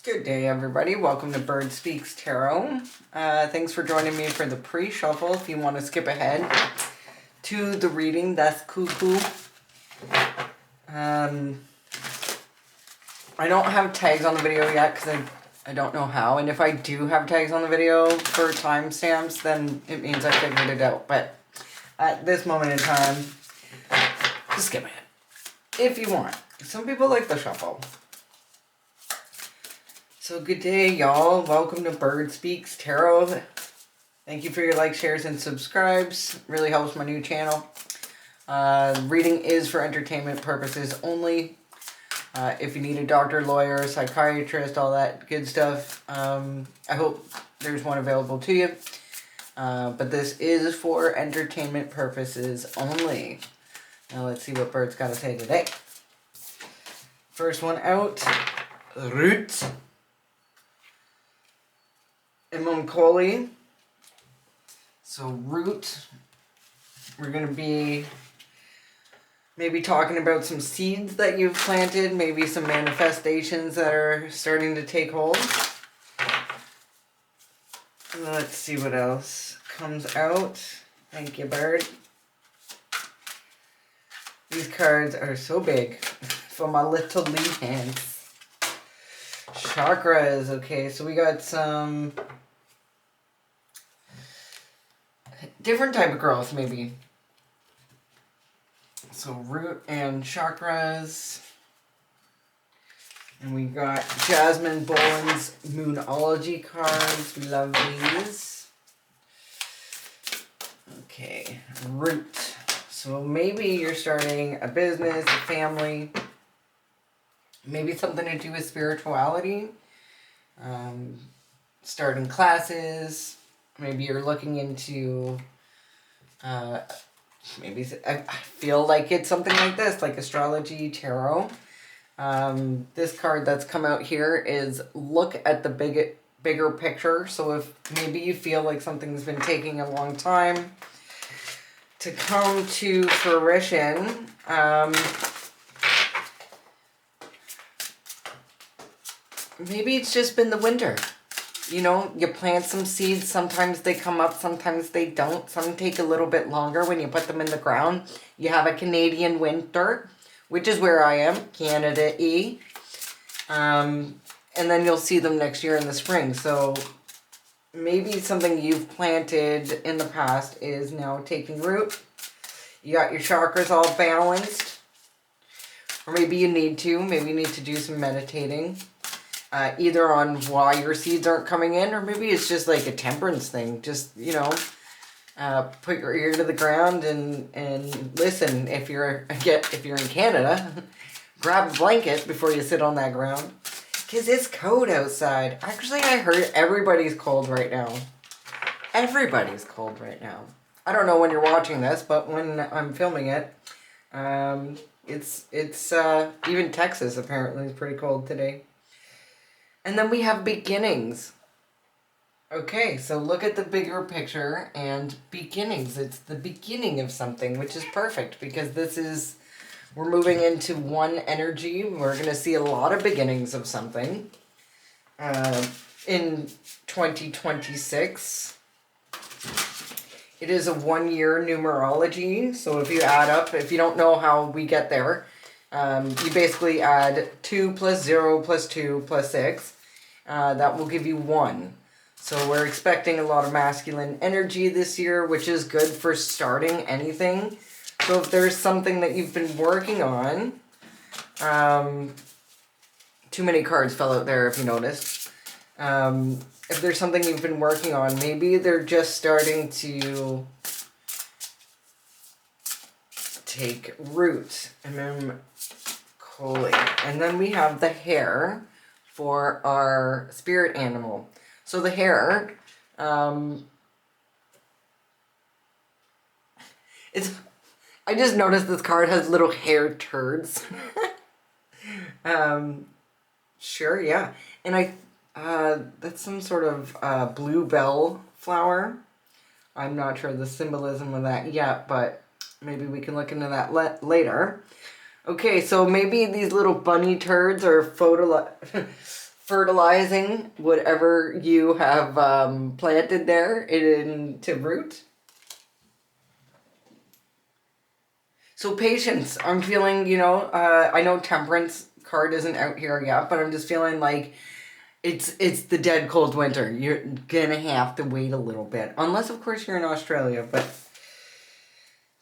Good day, everybody. Welcome to Bird Speaks Tarot. Thanks for joining me for the pre-shuffle. If you want to skip ahead to the reading, that's cool. I don't have tags on the video yet because I don't know how. And if I do have tags on the video for timestamps, then it means I figured it out. But at this moment in time, just skip ahead if you want. Some people like the shuffle. So good day, y'all. Welcome to Bird Speaks Tarot. Thank you for your likes, shares, and subscribes. Really helps my new channel. Reading is for entertainment purposes only. If you need a doctor, lawyer, psychiatrist, all that good stuff, I hope there's one available to you. But this is for entertainment purposes only. Now let's see what Bird's got to say today. First one out, Root. Imamkoli. So Root, we're going to be maybe talking about some seeds that you've planted, maybe some manifestations that are starting to take hold. Let's see what else comes out. Thank you, Bird. These cards are so big for my little lead hands. Chakras, okay, so we got some different type of growth, maybe. So root and chakras. And we got Jasmine Bowen's Moonology cards. We love these. Okay, root. So maybe you're starting a business, a family. Maybe something to do with spirituality. Starting classes. Maybe you're looking into, maybe I feel like it's something like this, like astrology, tarot. This card that's come out here is look at the bigger picture. So if maybe you feel like something's been taking a long time to come to fruition, maybe it's just been the winter. You know, you plant some seeds, sometimes they come up, sometimes they don't. Some take a little bit longer when you put them in the ground. You have a Canadian winter, which is where I am, Canada-y. And then you'll see them next year in the spring. So maybe something you've planted in the past is now taking root. You got your chakras all balanced. Or maybe you need to. Maybe you need to do some meditating. Either on why your seeds aren't coming in, or maybe it's just like a temperance thing. Just, you know, put your ear to the ground and listen. If you're in Canada, grab a blanket before you sit on that ground, because it's cold outside. Actually, I heard everybody's cold right now. Everybody's cold right now. I don't know when you're watching this, but when I'm filming it, it's even Texas apparently is pretty cold today. And then we have beginnings. Okay, so look at the bigger picture and beginnings. It's the beginning of something, which is perfect because we're moving into one energy. We're going to see a lot of beginnings of something in 2026. It is a 1-year numerology. So if you add up, if you don't know how we get there, you basically add 2 plus 0 plus 2 plus 6. That will give you 1. So we're expecting a lot of masculine energy this year, which is good for starting anything. So if there's something that you've been working on, too many cards fell out there if you noticed. If there's something you've been working on, maybe they're just starting to take root. And then And then we have the hare for our spirit animal. So the hare, I just noticed this card has little hair turds. Sure, yeah. And that's some sort of bluebell flower. I'm not sure the symbolism of that yet, but maybe we can look into that later. Okay, so maybe these little bunny turds are fertilizing whatever you have planted there into root. So patience. I'm feeling, I know temperance card isn't out here yet, but I'm just feeling like it's the dead cold winter. You're gonna have to wait a little bit. Unless, of course, you're in Australia, but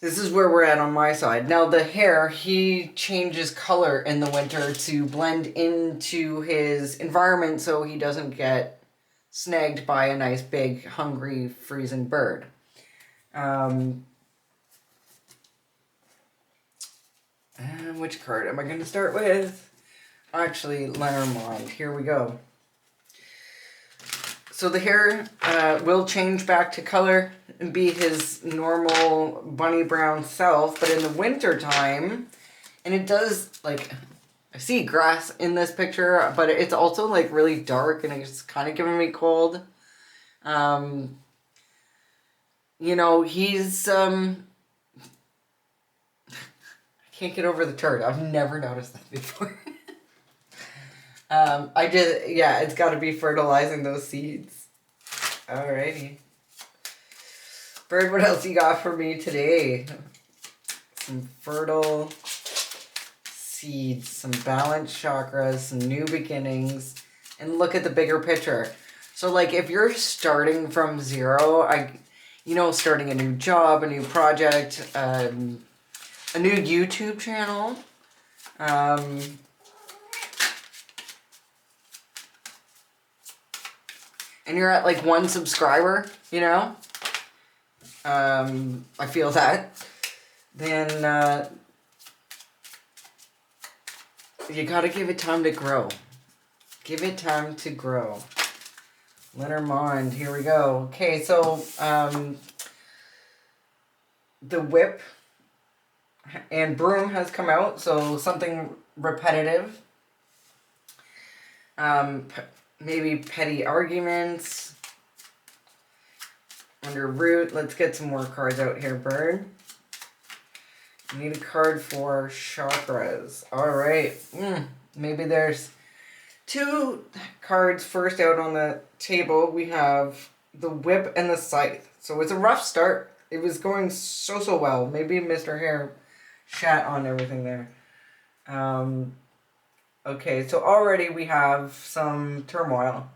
this is where we're at on my side. Now, the hare, he changes color in the winter to blend into his environment so he doesn't get snagged by a nice, big, hungry, freezing bird. And which card am I going to start with? Actually, Lenormand. Here we go. So the hare will change back to color and be his normal bunny brown self, but in the winter time, and it does, like, I see grass in this picture, but it's also like really dark and it's kind of giving me cold. He's I can't get over the turd. I've never noticed that before. It's got to be fertilizing those seeds. Alrighty. Bird, what else you got for me today? Some fertile seeds, some balanced chakras, some new beginnings, and look at the bigger picture. So, like, if you're starting from zero, starting a new job, a new project, a new YouTube channel, and you're at like 1 subscriber, I feel that, then you gotta give it time to grow. Give it time to grow. Lenormand, here we go. Okay, so the whip and broom has come out, so something repetitive. Maybe petty arguments. Under root, let's get some more cards out here, bird. I need a card for chakras. Alright. Maybe there's 2 cards first out on the table. We have the whip and the scythe. So it's a rough start. It was going so well. Maybe Mr. Hare shat on everything there. Okay, so already we have some turmoil.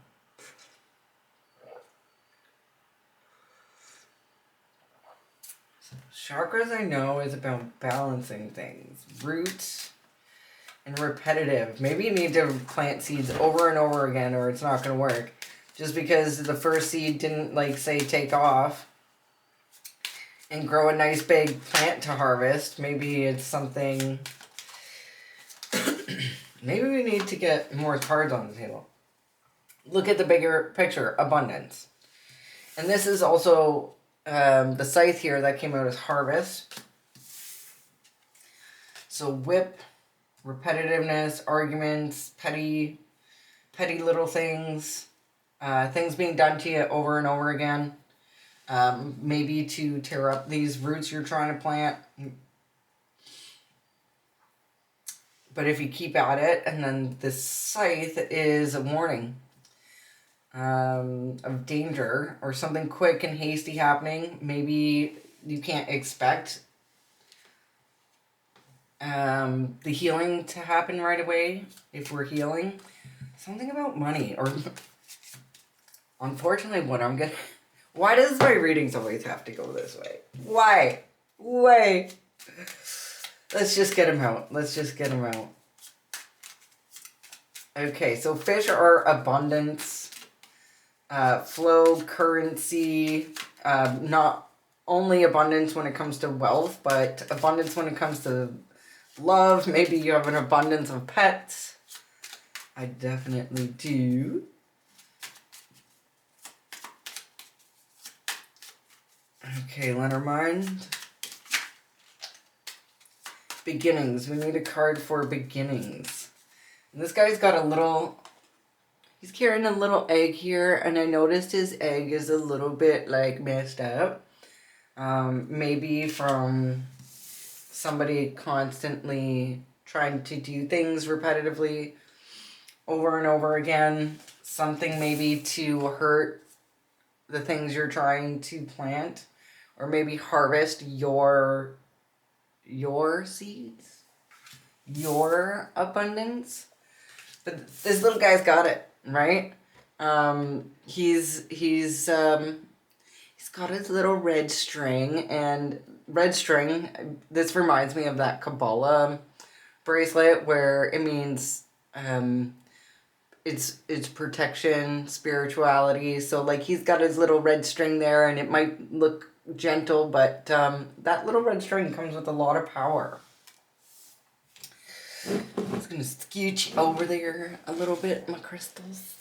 Chakras, I know, is about balancing things. Root and repetitive. Maybe you need to plant seeds over and over again or it's not going to work. Just because the first seed didn't, take off and grow a nice big plant to harvest. Maybe it's something... Maybe we need to get more cards on the table. Look at the bigger picture. Abundance. And this is also... the scythe here that came out as harvest. So whip, repetitiveness, arguments, petty little things, things being done to you over and over again. Maybe to tear up these roots you're trying to plant. But if you keep at it, and then the scythe is a warning. Of danger or something quick and hasty happening. Maybe you can't expect the healing to happen right away if we're healing. Something about money or unfortunately why does my readings always have to go this way? Why? Let's just get them out. Okay, so fish are abundance. Flow, currency, not only abundance when it comes to wealth, but abundance when it comes to love. Maybe you have an abundance of pets. I definitely do. Okay, Lenormand. Beginnings. We need a card for beginnings. And this guy's got a little... He's carrying a little egg here, and I noticed his egg is a little bit, messed up. Maybe from somebody constantly trying to do things repetitively. over and over again. Something maybe to hurt the things you're trying to plant, or maybe harvest your seeds, your abundance. But this little guy's got it, right? He's got his little red string, and red string, this reminds me of that Kabbalah bracelet where it means it's protection, spirituality. So like he's got his little red string there, and it might look gentle, but that little red string comes with a lot of power. I'm just gonna scooch over there a little bit, my crystals.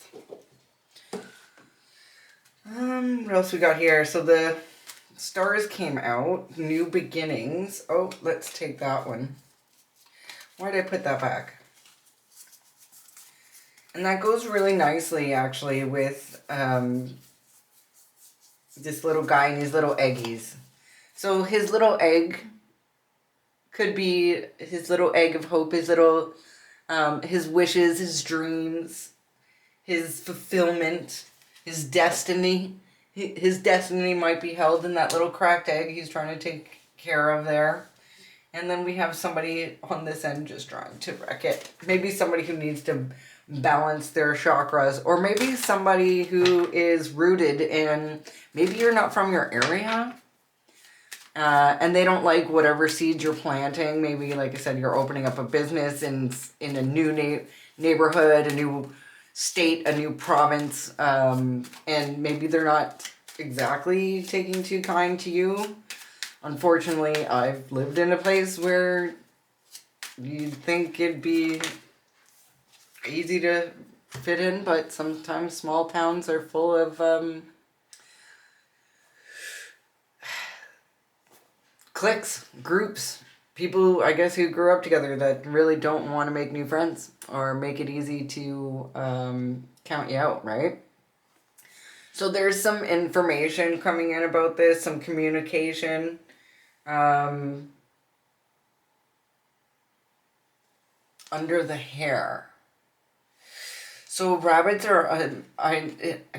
What else we got here? So the stars came out, new beginnings. Oh, let's take that one. Why did I put that back? And that goes really nicely, actually, with this little guy and his little eggies. So his little egg could be his little egg of hope, his little, his wishes, his dreams, his fulfillment, his destiny. His destiny might be held in that little cracked egg he's trying to take care of there. And then we have somebody on this end just trying to wreck it. Maybe somebody who needs to balance their chakras, or maybe somebody who is rooted in, maybe you're not from your area, and they don't like whatever seeds you're planting. Maybe, like I said, you're opening up a business in a new neighborhood, a new state, a new province, and maybe they're not exactly taking too kind to you. Unfortunately, I've lived in a place where you'd think it'd be easy to fit in, but sometimes small towns are full of cliques, groups, people, I guess, who grew up together that really don't want to make new friends or make it easy to count you out, right? So there's some information coming in about this, some communication. Under the hair. So rabbits are, I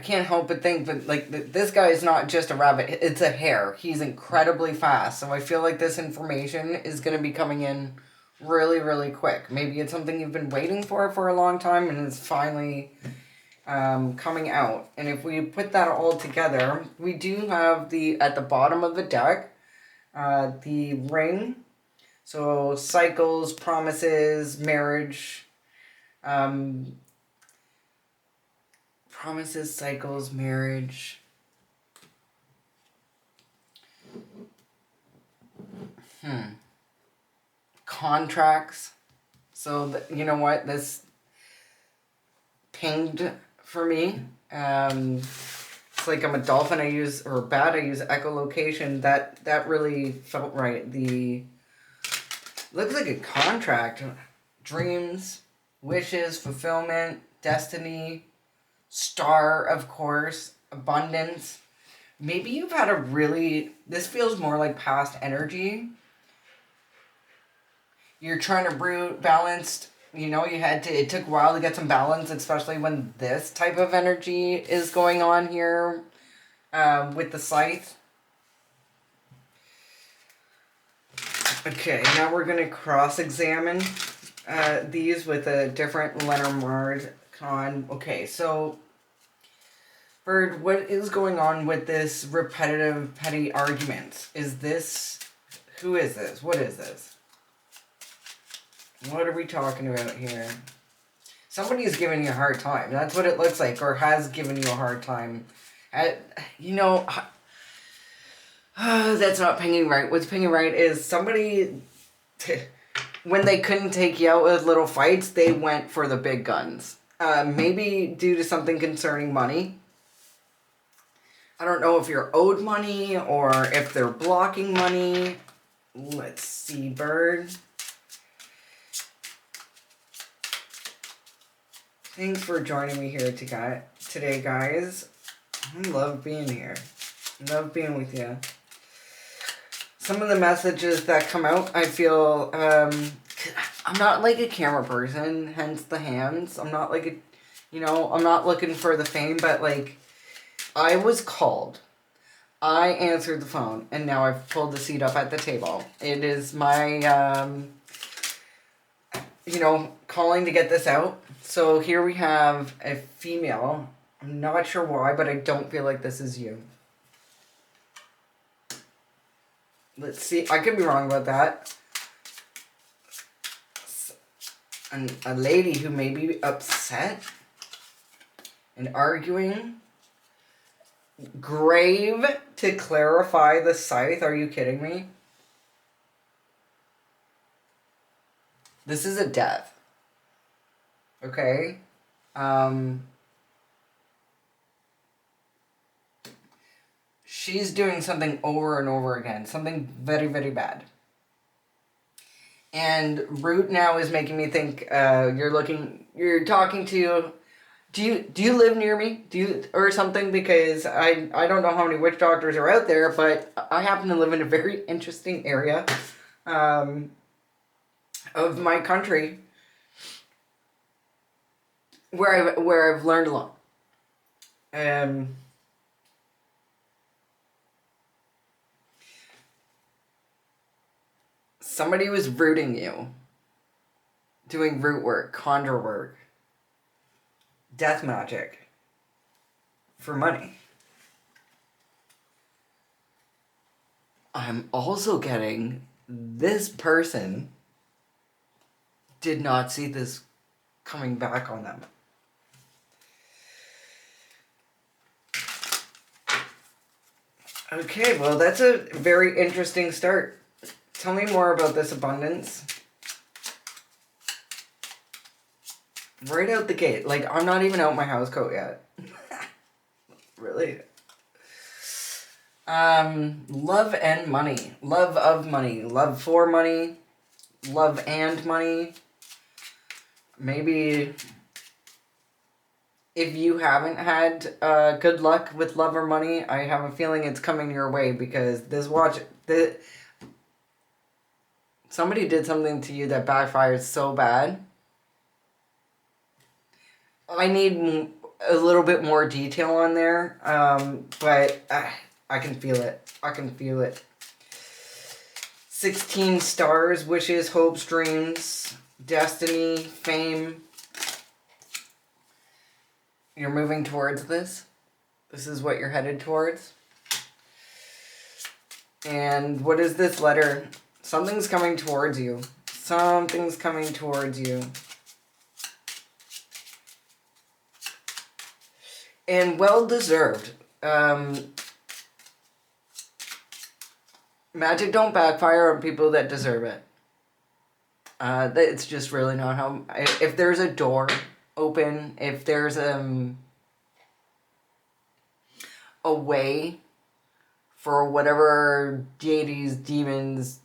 can't help but think, but like this guy is not just a rabbit, it's a hare. He's incredibly fast. So I feel like this information is going to be coming in really, really quick. Maybe it's something you've been waiting for a long time, and it's finally coming out. And if we put that all together, we do have at the bottom of the deck, the ring. So cycles, promises, marriage, promises, cycles, marriage. Contracts. So you know what? This pinged for me. It's like I'm a dolphin. I use echolocation. That really felt right. Looks like a contract. Dreams, wishes, fulfillment, destiny, star, of course, abundance. Maybe you've had this feels more like past energy. You're trying to balanced, it took a while to get some balance, especially when this type of energy is going on here with the scythe. Okay, now we're going to cross-examine these with a different Lenormand con. Okay, so Bird, what is going on with this repetitive petty argument? Who is this? What is this? What are we talking about here? Somebody's giving you a hard time. That's what it looks like, or has given you a hard time. That's not pinging right. What's pinging right is somebody, when they couldn't take you out with little fights, they went for the big guns. Maybe due to something concerning money. I don't know if you're owed money or if they're blocking money. Let's see, Bird. Thanks for joining me here today, guys. I love being here. I love being with you. Some of the messages that come out, I feel, I'm not like a camera person, hence the hands. I'm not like a, I'm not looking for the fame, but like, I was called. I answered the phone, and now I've pulled the seat up at the table. It is my, calling to get this out. So here we have a female. I'm not sure why, but I don't feel like this is you. Let's see. I could be wrong about that. And a lady who may be upset and arguing. Grave to clarify the scythe. Are you kidding me? This is a death. Okay? She's doing something over and over again. Something very, very bad. And Root now is making me think you're talking to, do you live near me? Or something? Because I don't know how many witch doctors are out there, but I happen to live in a very interesting area of my country where I've learned a lot. Somebody was rooting you, doing root work, conjure work, death magic for money. I'm also getting this person did not see this coming back on them. Okay, well, that's a very interesting start. Tell me more about this abundance. Right out the gate. Like, I'm not even out my house coat yet. Really? Love and money. Love of money. Love for money. Love and money. Maybe if you haven't had good luck with love or money, I have a feeling it's coming your way, because somebody did something to you that backfired so bad. I need a little bit more detail on there, but I can feel it. I can feel it. 16 stars, wishes, hopes, dreams, destiny, fame. You're moving towards this. This is what you're headed towards. And what is this letter? Something's coming towards you. Something's coming towards you. And well deserved. Magic don't backfire on people that deserve it. It's just really not how. If there's a door open, if there's a way for whatever deities, demons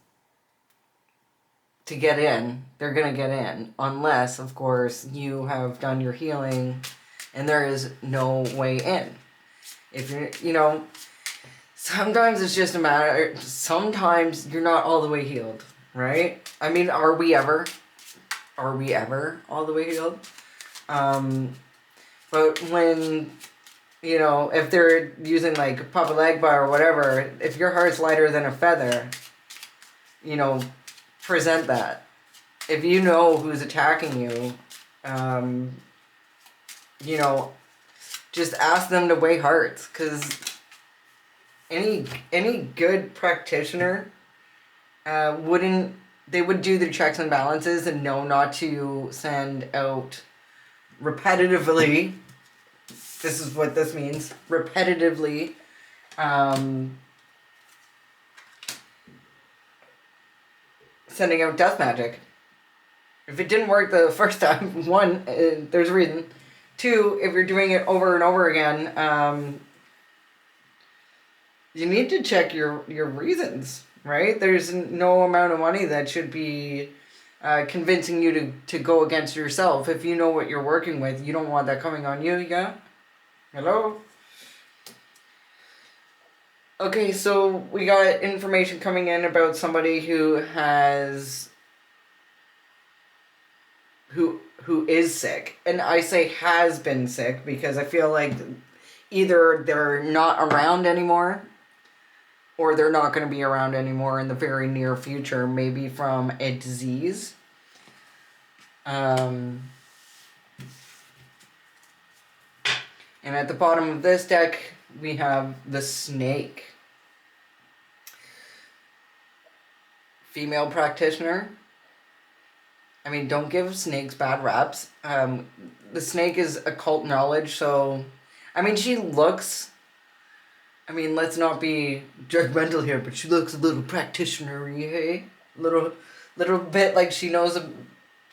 to get in, they're gonna get in. Unless, of course, you have done your healing and there is no way in. If you're, sometimes it's just a matter, sometimes you're not all the way healed, right? I mean, are we ever all the way healed? But when, if they're using like Papa Legba or whatever, if your heart's lighter than a feather, present that. If you know who's attacking you, just ask them to weigh hearts, because any good practitioner would do their checks and balances and know not to send out repetitively. This is what this means. Repetitively. Sending out death magic. If it didn't work the first time, one, there's a reason. Two, if you're doing it over and over again, you need to check your reasons, right? There's no amount of money that should be convincing you to go against yourself. If you know what you're working with, you don't want that coming on you, yeah? Hello? Okay, so we got information coming in about somebody who has who is sick, and I say has been sick because I feel like either they're not around anymore or they're not going to be around anymore in the very near future, maybe from a disease. And at the bottom of this deck, we have the Snake. Female practitioner. I mean, don't give snakes bad raps. The Snake is occult knowledge, so... I mean, she looks... I mean, let's not be judgmental here, but she looks a little practitioner-y, hey? Little bit like she knows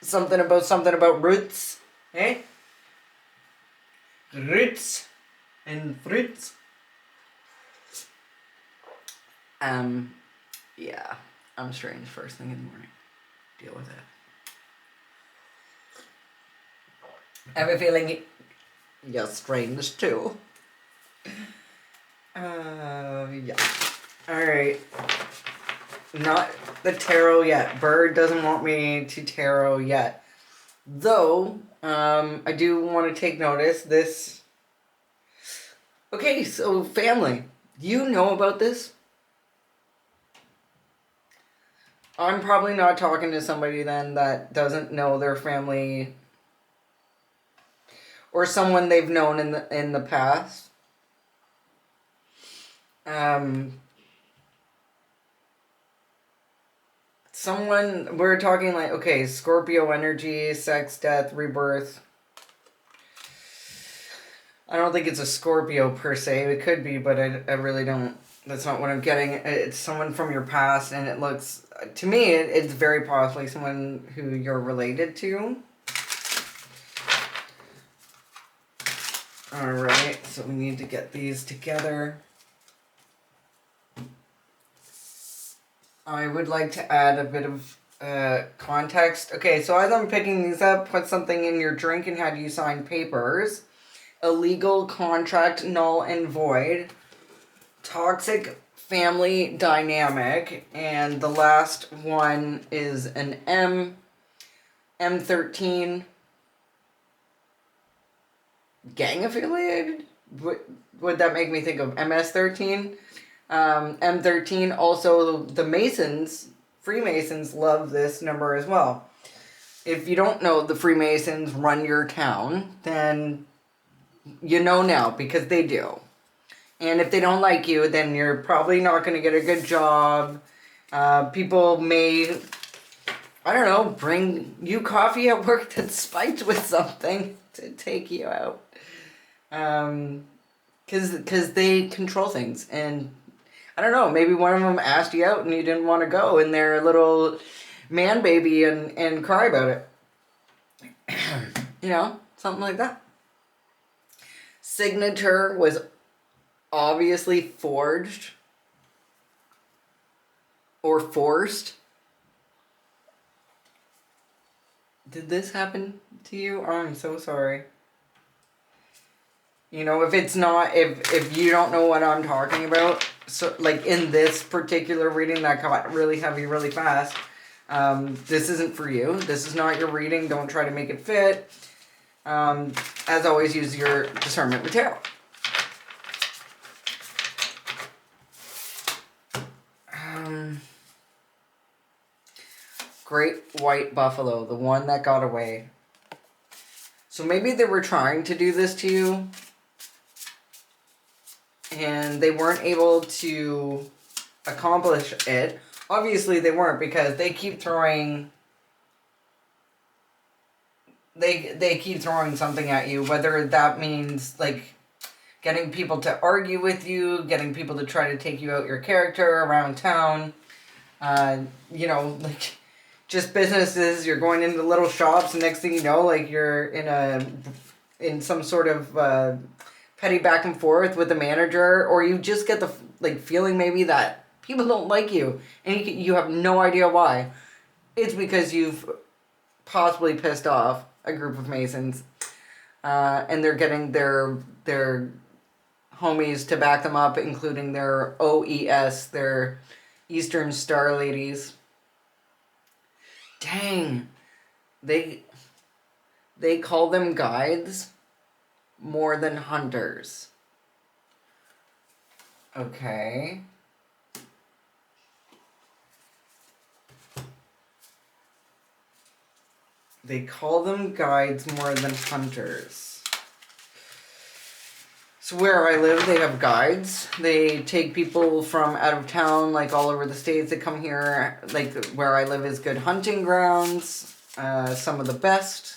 something about roots, hey? Roots and fruits. Yeah, I'm strange first thing in the morning. Deal with it. I have a feeling you're strange too. Yeah. Alright. Not the tarot yet. Bird doesn't want me to tarot yet. Though, I do want to take notice. This... Okay, so family. You know about this? I'm probably not talking to somebody then that doesn't know their family or someone they've known in the past. Someone, we're talking like, okay, Scorpio energy, sex, death, rebirth. I don't think it's a Scorpio per se. It could be, but I really don't. That's not what I'm getting. It's someone from your past, and it looks, to me, it's very possibly someone who you're related to. Alright, so we need to get these together. I would like to add a bit of context. Okay, so as I'm picking these up, put something in your drink and have you sign papers. Illegal contract, null and void. Toxic family dynamic. And the last one is an M13. Gang affiliated? Would that make me think of MS-13? M13, also the Masons, Freemasons love this number as well. If you don't know the Freemasons run your town, then you know now, because they do. And if they don't like you, then you're probably not going to get a good job. People may, I don't know, bring you coffee at work that's spiked with something to take you out. Because they control things, and I don't know, maybe one of them asked you out and you didn't want to go, and they're a little man baby and cry about it. You know, something like that. Signature was obviously forged or forced. Did this happen to you? Oh, I'm so sorry. You know, if it's not, if you don't know what I'm talking about, so like in this particular reading that got really heavy really fast, this isn't for you. This is not your reading. Don't try to make it fit. As always, use your discernment with tarot. Great white buffalo, the one that got away. So maybe they were trying to do this to you, and they weren't able to accomplish it. Obviously they weren't, because they keep throwing... They keep throwing something at you, whether that means, like, getting people to argue with you, getting people to try to take you out your character around town. You know, like, just businesses, you're going into little shops, and next thing you know, like, you're in some sort of petty back and forth with the manager, or you just get the, like, feeling maybe that people don't like you, and you have no idea why. It's because you've possibly pissed off a group of Masons, and they're getting their homies to back them up, including their OES, their Eastern Star Ladies. Dang. They call them guides more than hunters. Okay. They call them guides more than hunters. So where I live, they have guides. They take people from out of town, like all over the States, that come here. Like where I live is good hunting grounds. Some of the best.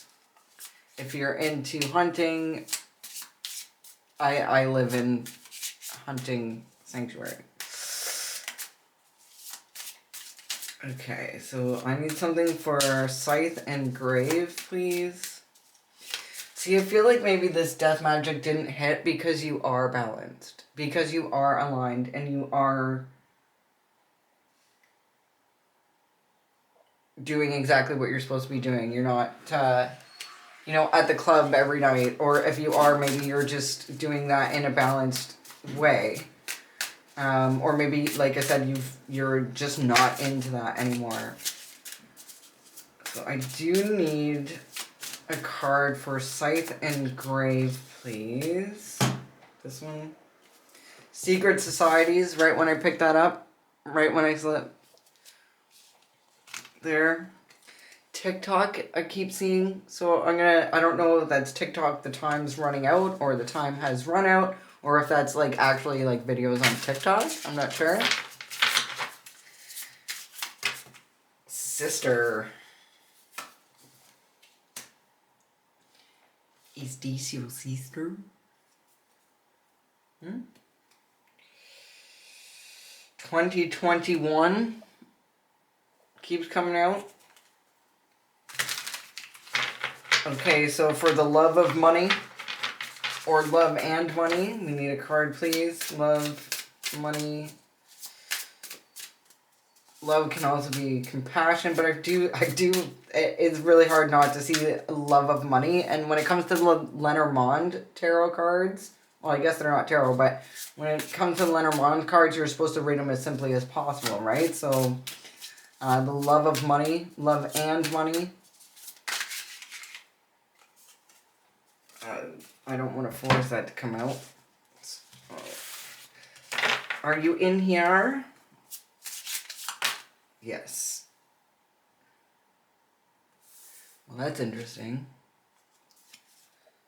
If you're into hunting, I live in hunting sanctuary. Okay, so I need something for Scythe and Grave, please. See, I feel like maybe this death magic didn't hit because you are balanced. Because you are aligned and you are doing exactly what you're supposed to be doing. You're not, at the club every night. Or if you are, maybe you're just doing that in a balanced way. Or maybe, like I said, you're just not into that anymore. So I do need a card for Scythe and Grave, please. This one. Secret Societies, right when I picked that up. Right when I slipped. There. TikTok, I keep seeing. So I don't know if that's TikTok, the time's running out, or the time has run out. Or if that's like actually like videos on TikTok. I'm not sure. Sister. Is this your sister? 2021 keeps coming out. Okay, so for the love of money. Or love and money. We need a card, please. Love, money. Love can also be compassion, but I do. It's really hard not to see love of money. And when it comes to the Lenormand tarot cards, well, I guess they're not tarot, but when it comes to the Lenormand cards, you're supposed to read them as simply as possible, right? So, the love of money, love and money. I don't want to force that to come out. So, are you in here? Yes. Well, that's interesting.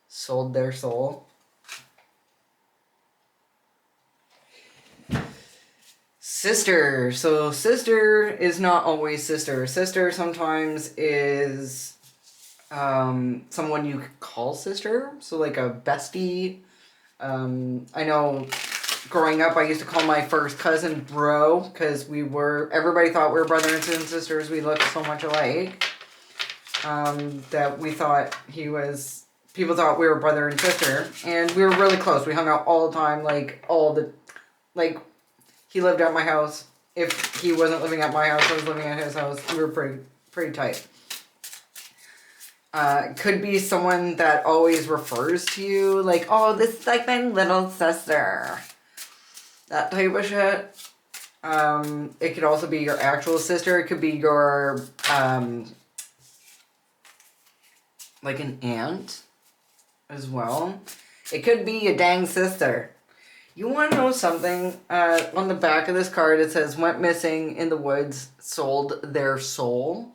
Sold their soul. Sister. So sister is not always sister. Sister sometimes is someone you could call sister, so like a bestie. I know growing up I used to call my first cousin bro, because everybody thought we were brothers and sisters. We looked so much alike that people thought we were brother and sister, and we were really close. We hung out all the time, he lived at my house. If he wasn't living at my house, I was living at his house. We were pretty tight. Could be someone that always refers to you, like, oh, this is like my little sister. That type of shit. It could also be your actual sister. It could be your, like an aunt as well. It could be a dang sister. You want to know something? On the back of this card, it says, went missing in the woods, sold their soul.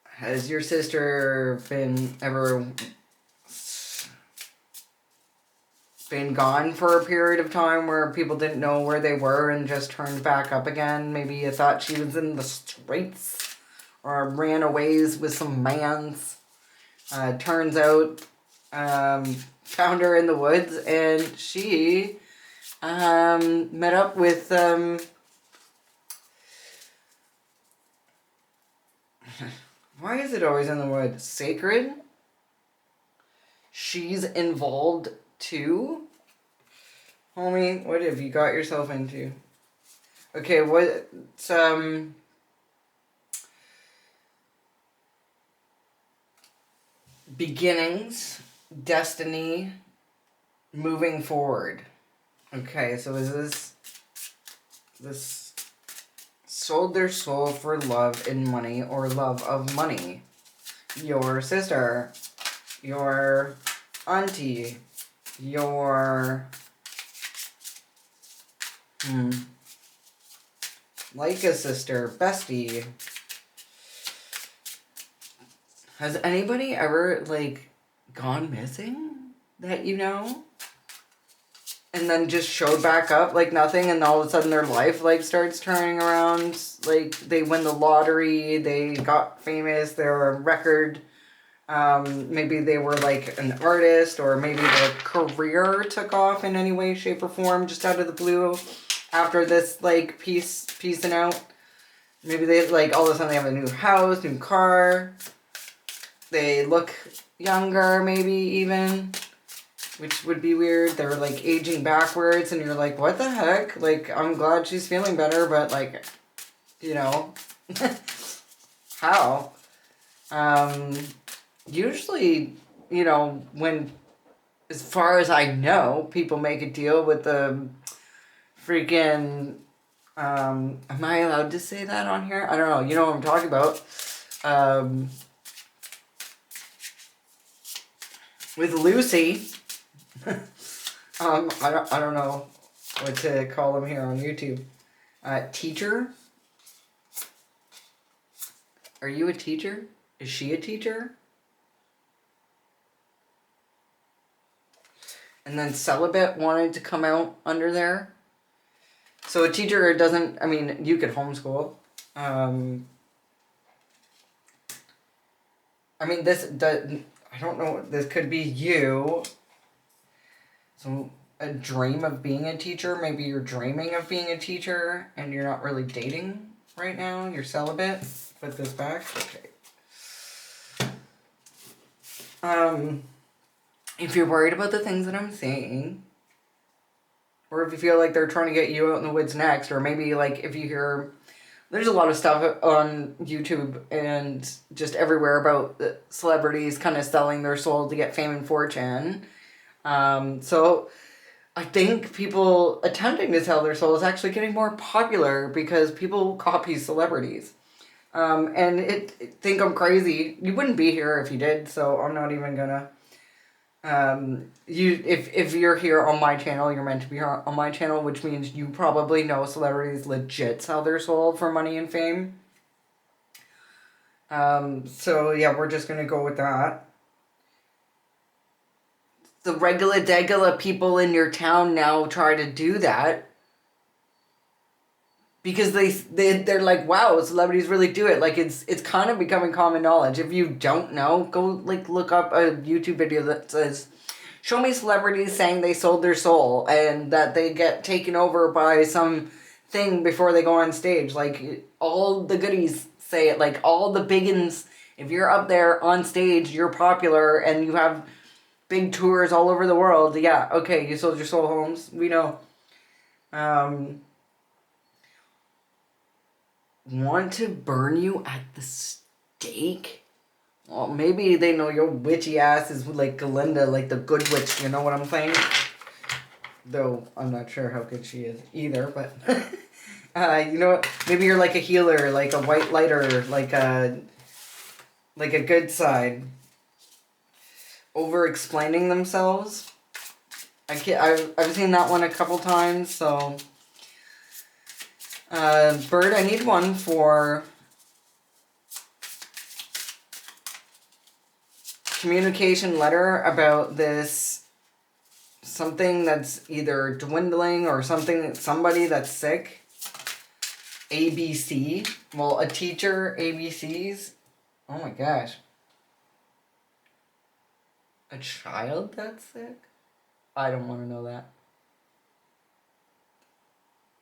Has your sister been gone for a period of time where people didn't know where they were and just turned back up again? Maybe you thought she was in the streets or ran away with some mans. Turns out, found her in the woods, and she met up with why is it always in the word sacred? She's involved too? Homie, what have you got yourself into? Okay, what's beginnings, destiny, moving forward. Okay, so is this sold their soul for love and money or love of money. Your sister, your auntie, your like a sister, bestie. Has anybody ever, like, gone missing that you know? And then just showed back up like nothing, and all of a sudden their life, like, starts turning around. Like, they win the lottery, they got famous, they're a record. Maybe they were, like, an artist, or maybe their career took off in any way, shape, or form just out of the blue after this, like, piecing out. Maybe they, like, all of a sudden they have a new house, new car. They look younger, maybe, even. Which would be weird. They're, like, aging backwards, and you're like, what the heck? Like, I'm glad she's feeling better, but, like, you know, how? Usually, you know, when, as far as I know, people make a deal with the freaking, am I allowed to say that on here? I don't know. You know what I'm talking about. With Lucy, I don't know what to call him here on YouTube. Teacher? Are you a teacher? Is she a teacher? And then celibate wanted to come out under there. So a teacher doesn't, I mean, you could homeschool. I mean, I don't know, this could be you. So a dream of being a teacher. Maybe you're dreaming of being a teacher and you're not really dating right now. You're celibate. Put this back. Okay. If you're worried about the things that I'm saying, or if you feel like they're trying to get you out in the woods next, or maybe, like, if you hear, there's a lot of stuff on YouTube and just everywhere about celebrities kind of selling their soul to get fame and fortune. So I think people attempting to sell their soul is actually getting more popular because people copy celebrities. And think I'm crazy. You wouldn't be here if you did, so I'm not even gonna. If you're here on my channel, you're meant to be here on my channel, which means you probably know celebrities legit sell their soul for money and fame. So yeah, we're just gonna go with that. The regular people in your town now try to do that because they're like, wow, celebrities really do it. Like, it's kind of becoming common knowledge. If you don't know, go, like, look up a YouTube video that says, show me celebrities saying they sold their soul and that they get taken over by some thing before they go on stage. Like, all the goodies say it. Like, all the biggins, if you're up there on stage, you're popular and you have big tours all over the world. Yeah, okay, you sold your soul, Holmes. We know. Want to burn you at the stake? Well, maybe they know your witchy ass is like Galinda, like the good witch, you know what I'm saying? Though, I'm not sure how good she is either, but... you know what? Maybe you're like a healer, like a white lighter, like a good side. Over-explaining themselves. I've seen that one a couple times, so... Bird, I need one for communication letter about this, something that's either dwindling or somebody that's sick. ABC. Well, a teacher, ABCs. Oh my gosh. A child that's sick? I don't want to know that.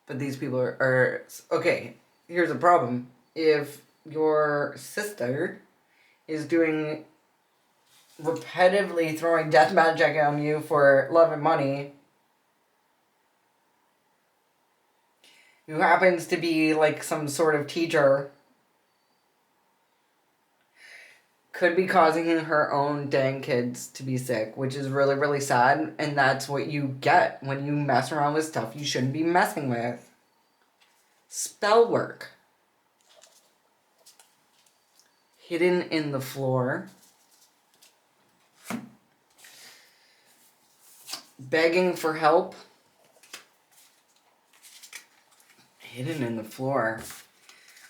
But these people are okay, here's the problem. If your sister is doing repetitively throwing death magic on you for love and money, who happens to be like some sort of teacher, could be causing her own dang kids to be sick, which is really, really sad. And that's what you get when you mess around with stuff you shouldn't be messing with. Spell work. hidden in the floor, begging for help, hidden in the floor.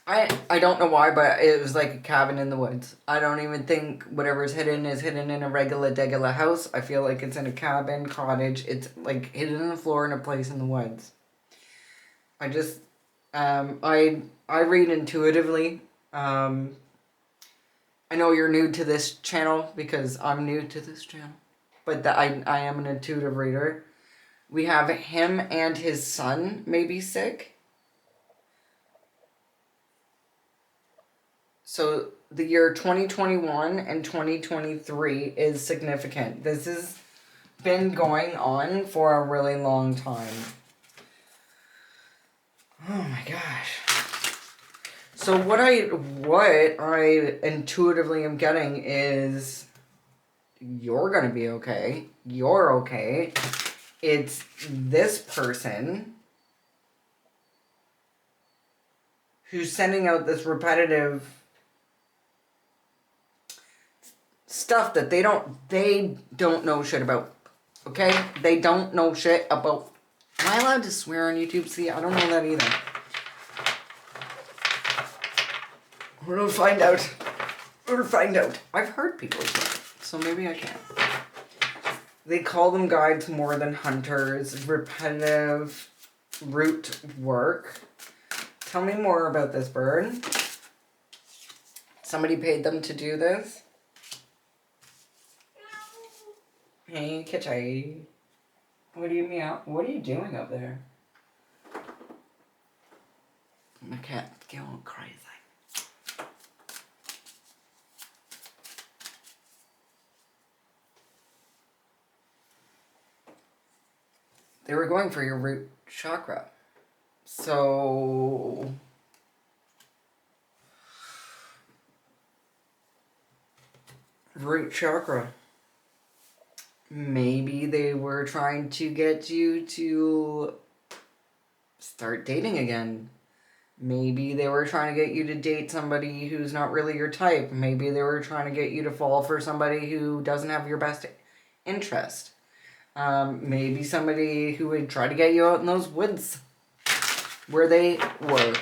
I don't know why, but it was like a cabin in the woods. I don't even think whatever's hidden is hidden in a regular house. I feel like it's in a cabin, cottage. It's like hidden in the floor in a place in the woods. I just, I read intuitively. I know you're new to this channel because I'm new to this channel, but I am an intuitive reader. We have him and his son may be sick. So the year 2021 and 2023 is significant. This has been going on for a really long time. Oh my gosh. So what I intuitively am getting is you're going to be okay. You're okay. It's this person who's sending out this repetitive stuff that they don't know shit about. Okay? They don't know shit about. Am I allowed to swear on YouTube? See, I don't know that either. We're gonna find out. We're gonna find out. I've heard people swear, so maybe I can. They call them guides more than hunters. Repetitive root work. Tell me more about this bird. Somebody paid them to do this? Hey, kitty. What do you meow? What are you doing up there? My cat's going crazy. They were going for your root chakra. So root chakra. Maybe they were trying to get you to start dating again. Maybe they were trying to get you to date somebody who's not really your type. Maybe they were trying to get you to fall for somebody who doesn't have your best interest. Maybe somebody who would try to get you out in those woods where they were.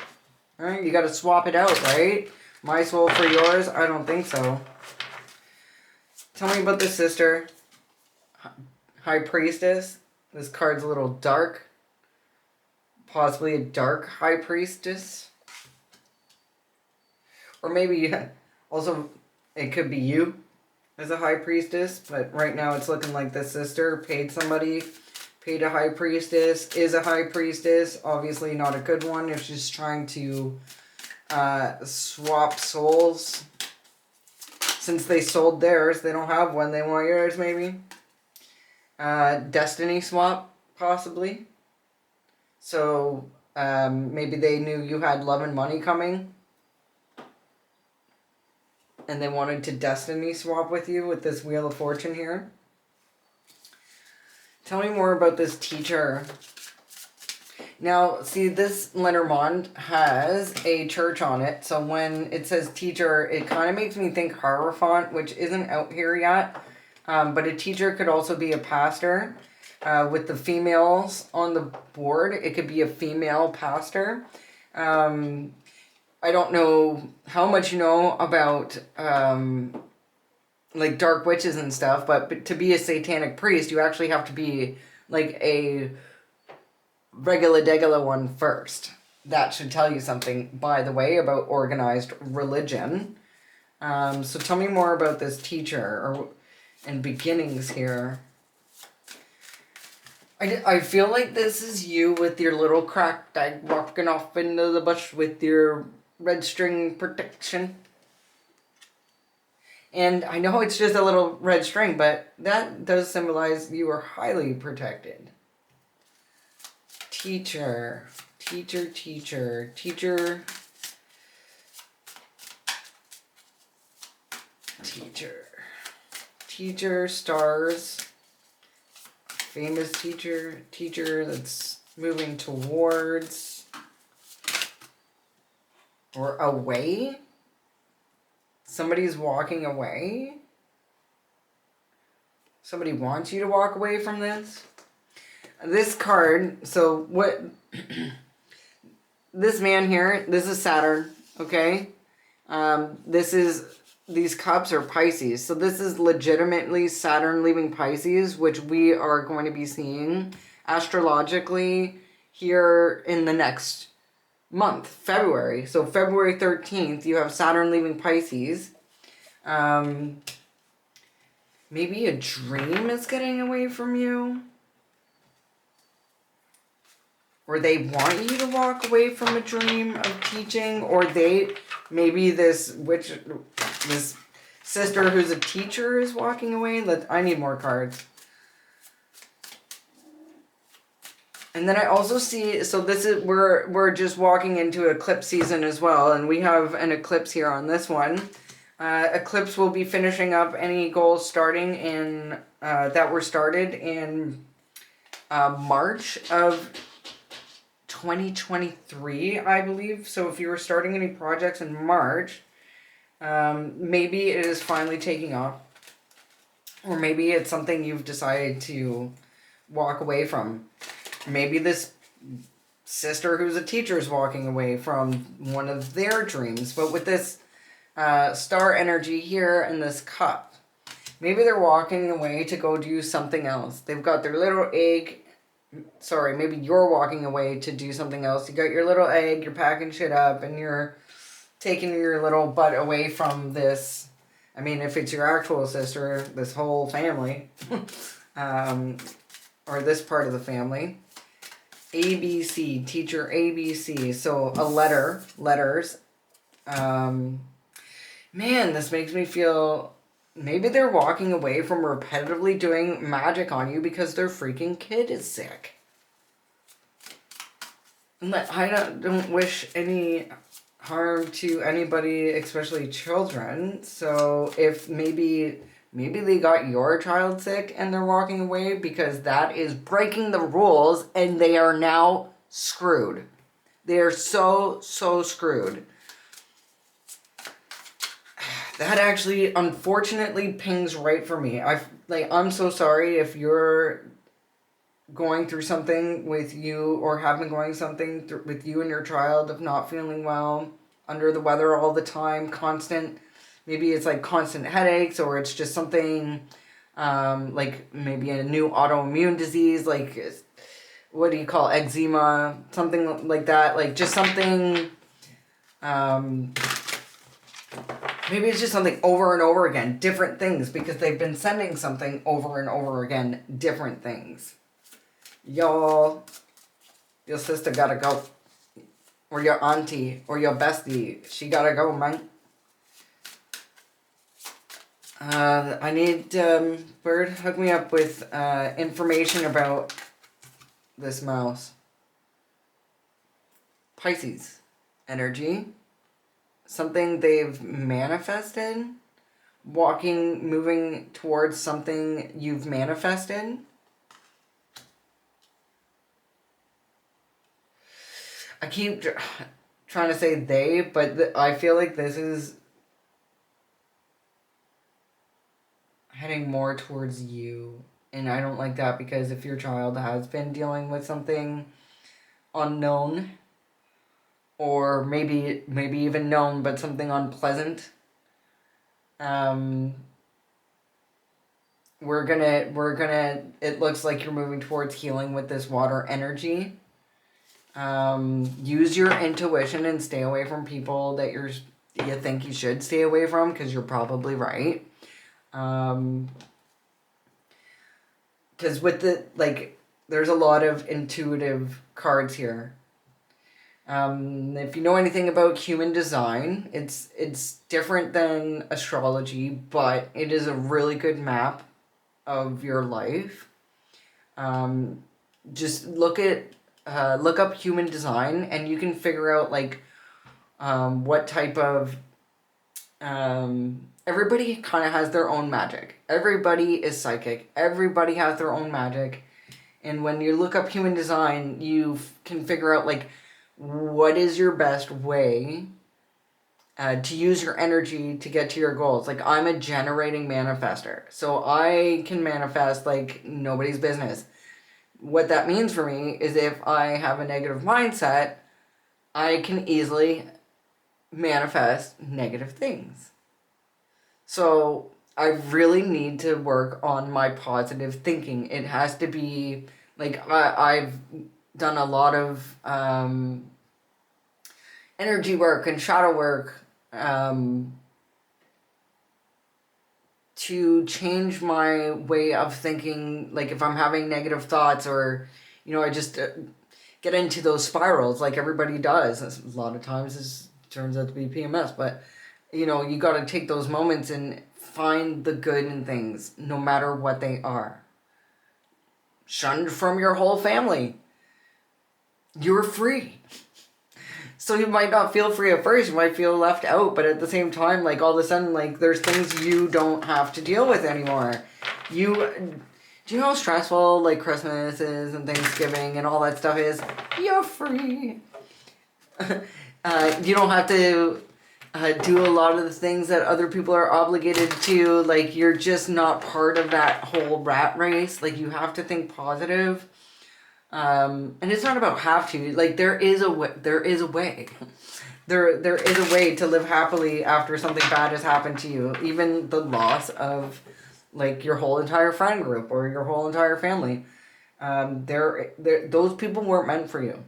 All right, you got to swap it out, right? My soul for yours? I don't think so. Tell me about the sister. High Priestess. This card's a little dark. Possibly a dark High Priestess. Or maybe also it could be you as a High Priestess. But right now it's looking like the sister paid somebody. Paid a High Priestess. Is a High Priestess. Obviously not a good one if she's trying to swap souls. Since they sold theirs, they don't have one. They want yours maybe. Destiny swap, possibly. So, maybe they knew you had love and money coming. And they wanted to destiny swap with you with this Wheel of Fortune here. Tell me more about this teacher. Now, see, this Lenormand has a church on it. So when it says teacher, it kind of makes me think Hierophant, which isn't out here yet. But a teacher could also be a pastor. With the females on the board, it could be a female pastor. I don't know how much you know about like dark witches and stuff, but to be a satanic priest, you actually have to be like a regular one first. That should tell you something, by the way, about organized religion. So tell me more about this teacher and beginnings here. I feel like this is you with your little cracked egg walking off into the bush with your red string protection. And I know it's just a little red string, but that does symbolize you are highly protected. Teacher, teacher, teacher, teacher, teacher, teacher, stars, famous teacher, teacher that's moving towards or away Somebody's walking away. Somebody wants you to walk away from this. This card, so what... This man here, this is Saturn, okay? These cups are Pisces. So this is legitimately Saturn leaving Pisces, which we are going to be seeing astrologically here in the next month, February. So February 13th, you have Saturn leaving Pisces. Maybe a dream is getting away from you. Or they want you to walk away from a dream of teaching. Or maybe this sister who's a teacher is walking away. I need more cards. And then I also see, so this is, we're just walking into eclipse season as well. And we have an eclipse here on this one. Eclipse will be finishing up any goals starting in, that were started in March of 2023, I believe. So if you were starting any projects in March, maybe it is finally taking off. Or maybe it's something you've decided to walk away from. Maybe this sister who's a teacher is walking away from one of their dreams. But with this star energy here and this cup, maybe they're walking away to go do something else. They've got their little egg. Sorry, maybe you're walking away to do something else. You got your little egg, you're packing shit up, and you're taking your little butt away from this. I mean, if it's your actual sister, this whole family, or this part of the family. ABC, teacher ABC. So a letters. Man, this makes me feel... Maybe they're walking away from repetitively doing magic on you because their freaking kid is sick. And I don't wish any harm to anybody, especially children. So if maybe they got your child sick and they're walking away, because that is breaking the rules and they are now screwed. They are so screwed. That actually, unfortunately, pings right for me. I'm so sorry if you're going through something with you, or have been going something with you and your child of not feeling well, under the weather all the time, maybe it's like constant headaches, or it's just something like maybe a new autoimmune disease, like, what do you call eczema, something like that, like just something... Maybe it's just something over and over again, different things, because they've been sending something over and over again, different things. Y'all, your sister gotta go. Or your auntie, or your bestie, she gotta go, man. I need, Bird, hook me up with information about this mouse. Pisces energy. Something they've manifested, moving towards something you've manifested. I keep trying to say they, but I feel like this is heading more towards you. And I don't like that, because if your child has been dealing with something unknown, or maybe even known, but something unpleasant, we're gonna, it looks like you're moving towards healing with this water energy. Use your intuition and stay away from people that you think you should stay away from, because you're probably right. Because with there's a lot of intuitive cards here. If you know anything about human design, it's different than astrology, but it is a really good map of your life. Just look up human design, and you can figure out what type of... everybody kind of has their own magic. Everybody is psychic. Everybody has their own magic. And when you look up human design, you can figure out what is your best way to use your energy to get to your goals. Like, I'm a generating manifester, so I can manifest like nobody's business. What that means for me is if I have a negative mindset, I can easily manifest negative things. So I really need to work on my positive thinking. It has to be like I've done a lot of energy work and shadow work to change my way of thinking. Like, if I'm having negative thoughts, or I just get into those spirals like everybody does. A lot of times it turns out to be PMS, but you got to take those moments and find the good in things, no matter what they are. Shunned from your whole family, you're free. So you might not feel free at first, you might feel left out, but at the same time, like, all of a sudden, like, there's things you don't have to deal with anymore. Do you know how stressful, like, Christmas is and Thanksgiving and all that stuff is? You're free. You don't have to do a lot of the things that other people are obligated to. Like, you're just not part of that whole rat race. Like, you have to think positive. And it's not about have to. Like, there is a way. There is a way. There is a way to live happily after something bad has happened to you. Even the loss of, like, your whole entire friend group or your whole entire family. Those people weren't meant for you.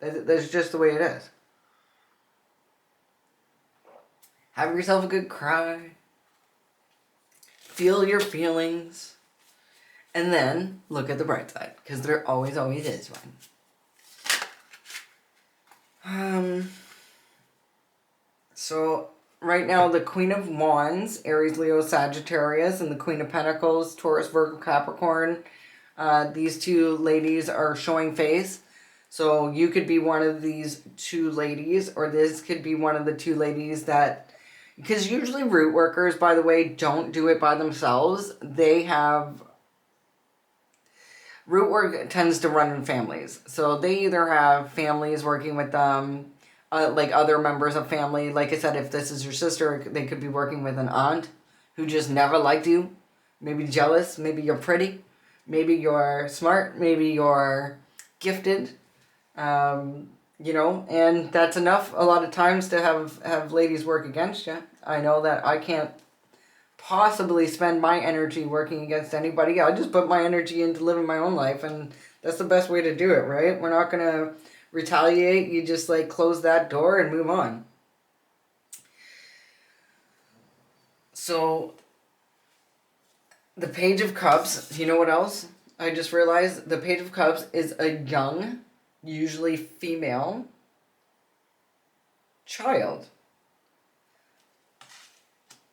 That's just the way it is. Have yourself a good cry. Feel your feelings. And then look at the bright side, because there always is one. So right now, the Queen of Wands, Aries, Leo, Sagittarius, and the Queen of Pentacles, Taurus, Virgo, Capricorn. These two ladies are showing face. So you could be one of these two ladies, or this could be one of the two ladies that, because usually root workers, by the way, don't do it by themselves. Root work tends to run in families. So they either have families working with them, like other members of family. Like I said, if this is your sister, they could be working with an aunt who just never liked you. Maybe jealous. Maybe you're pretty. Maybe you're smart. Maybe you're gifted. And that's enough a lot of times to have ladies work against you. I know that I can't possibly spend my energy working against anybody. I'll just put my energy into living my own life, and that's the best way to do it, right? We're not gonna retaliate. You just, like, close that door and move on. So the Page of Cups, you know what else? I just realized the Page of Cups is a young, usually female child.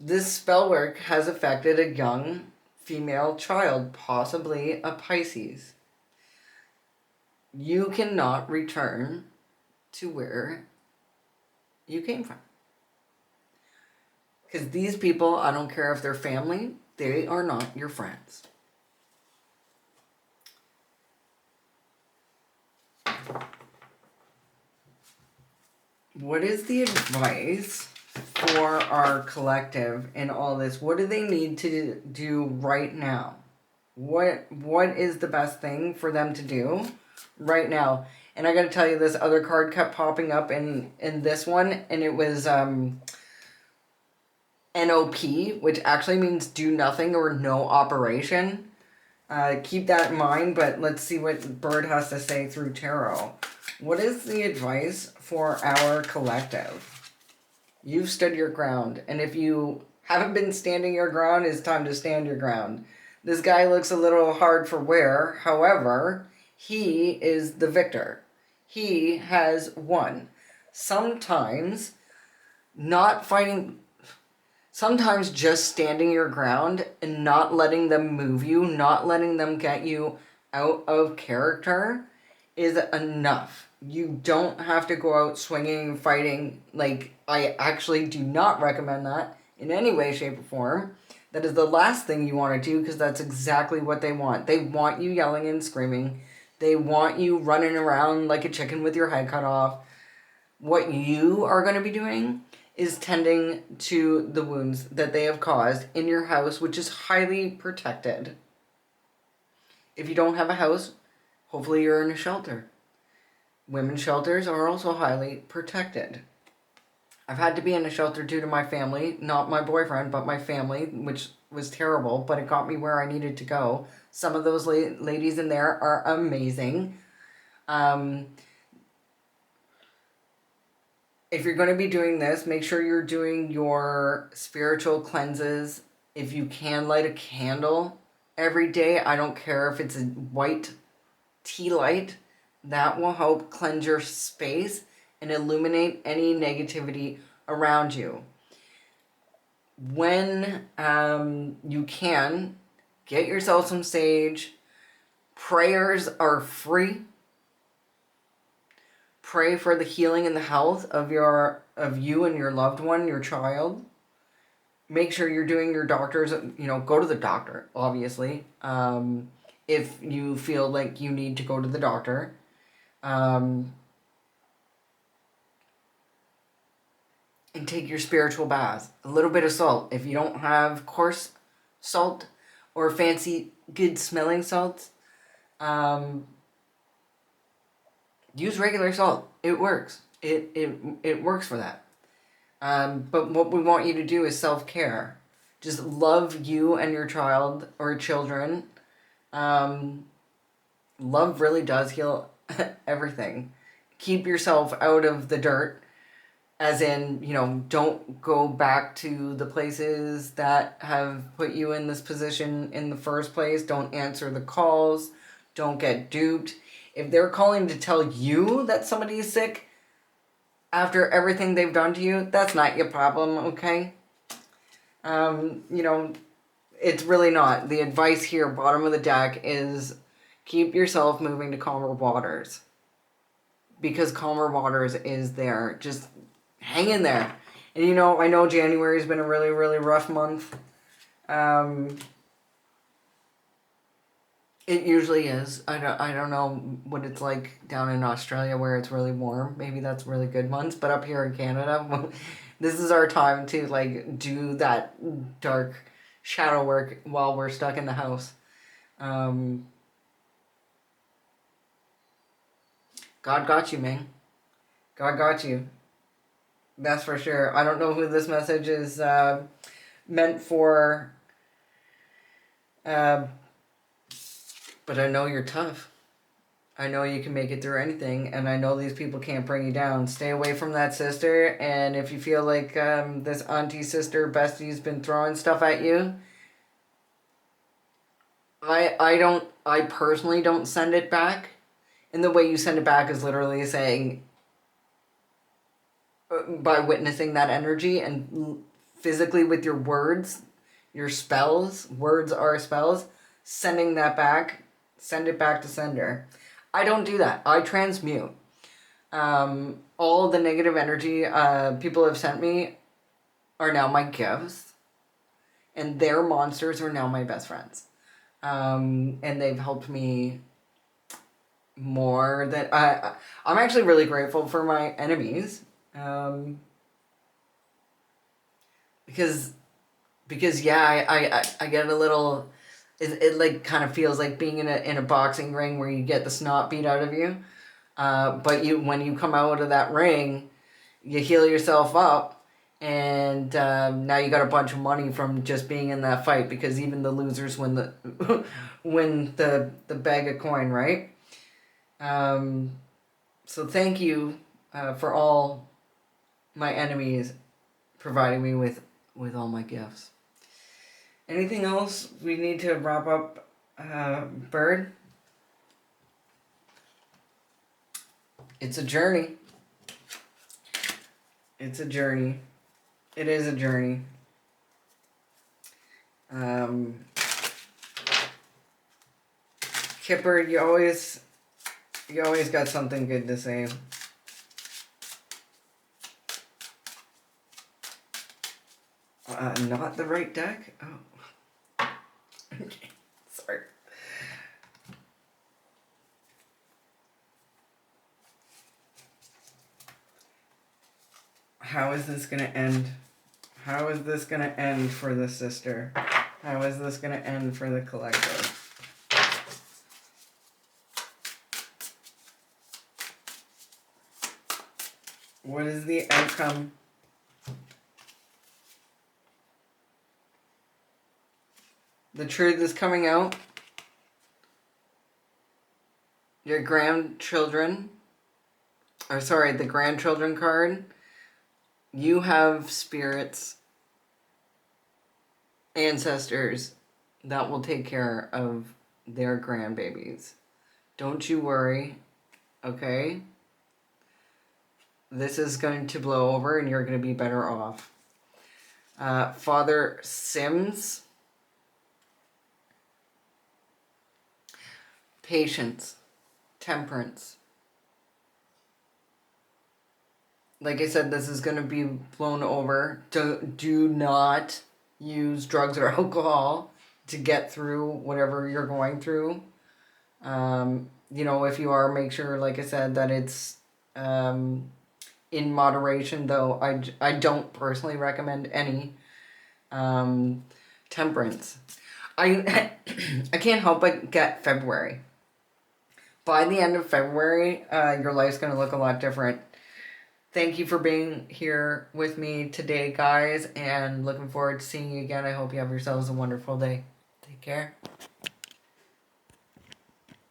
This spell work has affected a young female child, possibly a Pisces. You cannot return to where you came from. Because these people, I don't care if they're family, they are not your friends. What is the advice for our collective in all this? What do they need to do right now? What is the best thing for them to do right now? And I gotta tell you, this other card kept popping up in this one, and it was NOP, which actually means do nothing or no operation. Keep that in mind, but let's see what Bird has to say through tarot. What is the advice for our collective? You've stood your ground, and if you haven't been standing your ground, it's time to stand your ground. This guy looks a little hard for wear. However, he is the victor. He has won. Sometimes just standing your ground and not letting them move you, not letting them get you out of character is enough. You don't have to go out swinging, fighting. Like, I actually do not recommend that in any way, shape, or form. That is the last thing you want to do, because that's exactly what they want. They want you yelling and screaming. They want you running around like a chicken with your head cut off. What you are going to be doing is tending to the wounds that they have caused in your house, which is highly protected. If you don't have a house, hopefully you're in a shelter. Women's shelters are also highly protected. I've had to be in a shelter due to my family, not my boyfriend, but my family, which was terrible, but it got me where I needed to go. Some of those ladies in there are amazing. If you're going to be doing this, make sure you're doing your spiritual cleanses. If you can, light a candle every day. I don't care if it's a white tea light. That will help cleanse your space and illuminate any negativity around you. When you can, get yourself some sage. Prayers are free. Pray for the healing and the health of you and your loved one, your child. Make sure you're doing your doctors, go to the doctor, obviously. If you feel like you need to go to the doctor. And take your spiritual bath. A little bit of salt. If you don't have coarse salt or fancy good smelling salts, use regular salt. It works. It works for that. But what we want you to do is self-care. Just love you and your child or children. Love really does heal everything. Keep yourself out of the dirt. As in, don't go back to the places that have put you in this position in the first place. Don't answer the calls. Don't get duped. If they're calling to tell you that somebody is sick after everything they've done to you, that's not your problem, okay? It's really not. The advice here, bottom of the deck, is keep yourself moving to calmer waters. Because calmer waters is there. Just hang in there. And I know January has been a really, really rough month. It usually is. I don't know what it's like down in Australia where it's really warm. Maybe that's really good months. But up here in Canada, this is our time to do that dark shadow work while we're stuck in the house. God got you, man. God got you. That's for sure. I don't know who this message is meant for. But I know you're tough. I know you can make it through anything, and I know these people can't bring you down. Stay away from that sister, and if you feel like this auntie, sister, bestie's been throwing stuff at you, I personally don't send it back. And the way you send it back is literally saying, by witnessing that energy and physically with your words, your spells, words are spells, sending that back. Send it back to sender. I don't do that. I transmute. All the negative energy people have sent me are now my gifts. And their monsters are now my best friends. And they've helped me more than... I'm actually really grateful for my enemies. Because yeah, I get a little... It kind of feels like being in a boxing ring where you get the snot beat out of you. But when you come out of that ring, you heal yourself up, and now you got a bunch of money from just being in that fight, because even the losers win the bag of coin, right? So thank you for all my enemies providing me with all my gifts. Anything else we need to wrap up, Bird? It's a journey. It's a journey. It is a journey. Kipper, you always got something good to say. Not the right deck? Oh. Okay, sorry. How is this going to end? How is this going to end for the sister? How is this going to end for the collective? What is the outcome? The truth is coming out. Your grandchildren, or sorry, the grandchildren card. You have spirits, ancestors that will take care of their grandbabies. Don't you worry, okay? This is going to blow over and you're going to be better off. Father Sims. Patience. Temperance. Like I said, this is going to be blown over. Do not use drugs or alcohol to get through whatever you're going through. You know, if you are, make sure, like I said, that it's in moderation, though I don't personally recommend any temperance. I can't help but get February. By the end of February, your life's going to look a lot different. Thank you for being here with me today, guys, and looking forward to seeing you again. I hope you have yourselves a wonderful day. Take care.